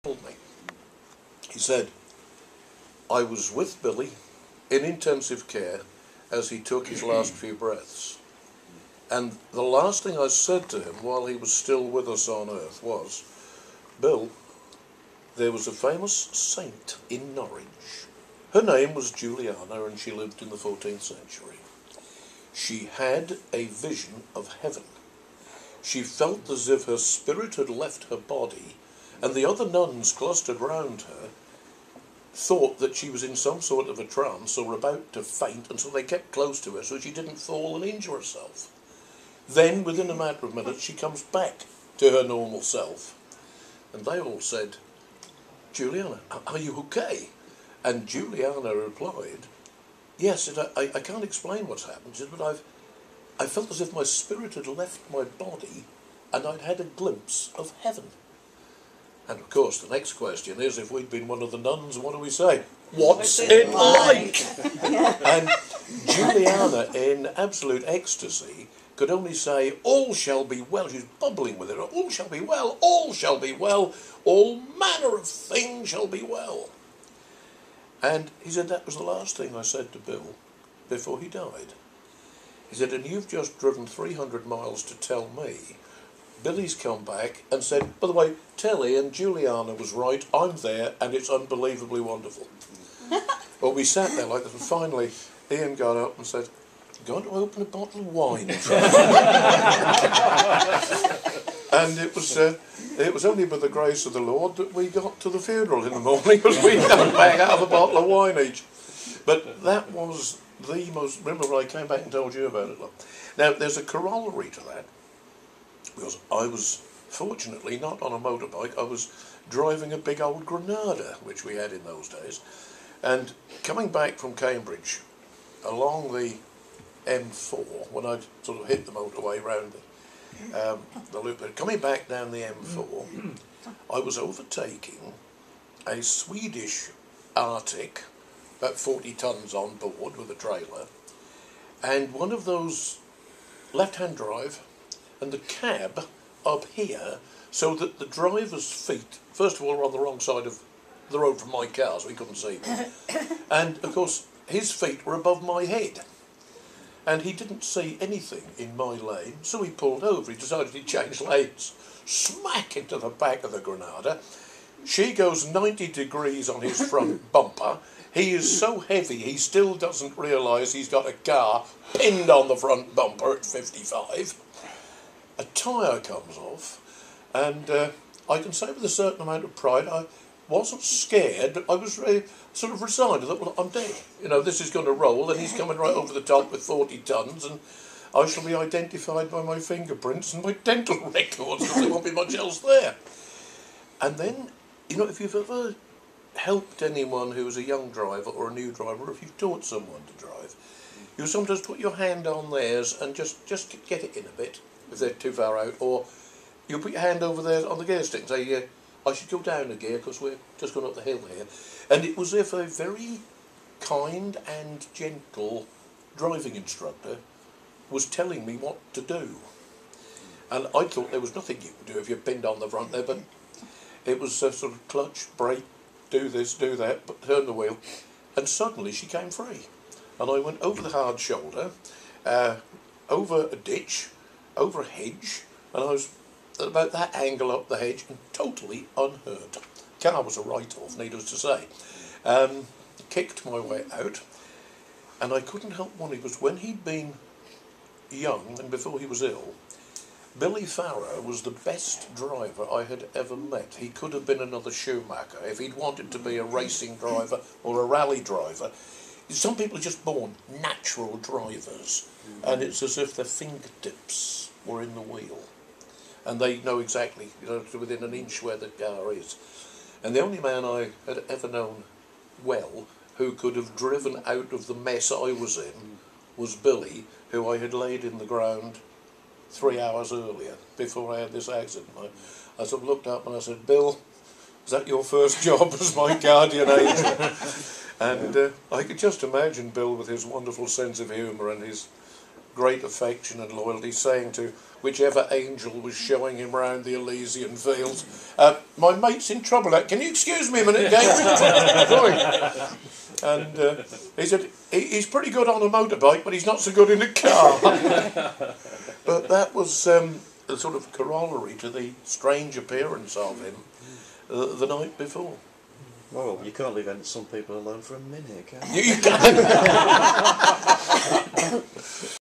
told me. He said, I was with Billy in intensive care as he took his last few breaths. And the last thing I said to him while he was still with us on earth was, Bill, there was a famous saint in Norwich. Her name was Juliana and she lived in the 14th century. She had a vision of heaven. She felt as if her spirit had left her body, and the other nuns clustered round her thought that she was in some sort of a trance or about to faint, and so they kept close to her so she didn't fall and injure herself. Then, within a matter of minutes, she comes back to her normal self. And they all said, Juliana, are you okay? And Juliana replied, yes, I can't explain what's happened, she said, but I felt as if my spirit had left my body and I'd had a glimpse of heaven. And of course, the next question is, if we'd been one of the nuns, what do we say? What's it like? And Juliana, in absolute ecstasy, could only say, all shall be well. She's bubbling with it. All shall be well. All shall be well. All manner of things shall be well. And he said that was the last thing I said to Bill before he died. He said, and you've just driven 300 miles to tell me. Billy's come back and said, by the way, Telly and Juliana was right, I'm there, and it's unbelievably wonderful. Well, we sat there like this, and finally Ian got up and said, going to open a bottle of wine. And it was only by the grace of the Lord that we got to the funeral in the morning, because we come back out of a bottle of wine each. But that was the most, remember when I came back and told you about it? Look. Now, there's a corollary to that, because I was fortunately not on a motorbike, I was driving a big old Granada, which we had in those days, and coming back from Cambridge along the M4, when I'd sort of hit the motorway round the loop, but coming back down the M4, I was overtaking a Swedish Arctic, about 40 tons on board with a trailer, and one of those left-hand drive, and the cab up here, so that the driver's feet, first of all, were on the wrong side of the road from my car, so he couldn't see me. And, of course, his feet were above my head. And he didn't see anything in my lane, so he pulled over. He decided he'd change lanes. Smack into the back of the Granada. She goes 90 degrees on his front bumper. He is so heavy, he still doesn't realise he's got a car pinned on the front bumper at 55. A tyre comes off, and I can say with a certain amount of pride, I wasn't scared, but I was really sort of resigned. I thought, well, I'm dead. You know, this is going to roll, and he's coming right over the top with 40 tons, and I shall be identified by my fingerprints and my dental records, because there won't be much else there. And then, you know, if you've ever helped anyone who is a young driver or a new driver, or if you've taught someone to drive, you sometimes put your hand on theirs and just get it in a bit, if they're too far out, or you put your hand over there on the gear stick and say, I should go down a gear because we're just going up the hill here. And it was as if a very kind and gentle driving instructor was telling me what to do. And I thought there was nothing you could do if you're pinned on the front there, but it was a sort of clutch, brake, do this, do that, but turn the wheel. And suddenly she came free. And I went over the hard shoulder, over a ditch, over a hedge, and I was at about that angle up the hedge and totally unhurt. Car was a write-off, needless to say. Kicked my way out, and I couldn't help wondering, because when he'd been young and before he was ill, Billy Farrow was the best driver I had ever met. He could have been another Schumacher if he'd wanted to be a racing driver or a rally driver. Some people are just born natural drivers, and it's as if their fingertips were in the wheel. And they know exactly, you know, to within an inch where the car is. And the only man I had ever known well who could have driven out of the mess I was in was Billy, who I had laid in the ground 3 hours earlier, before I had this accident. I sort of looked up and I said, Bill, is that your first job as my guardian angel? And I could just imagine Bill with his wonderful sense of humour and his great affection and loyalty, saying to whichever angel was showing him round the Elysian fields, my mate's in trouble. Can you excuse me a minute, James? And he said, he's pretty good on a motorbike, but he's not so good in a car. But that was a sort of corollary to the strange appearance of him the night before. Well, you can't leave some people alone for a minute, can you? You can't.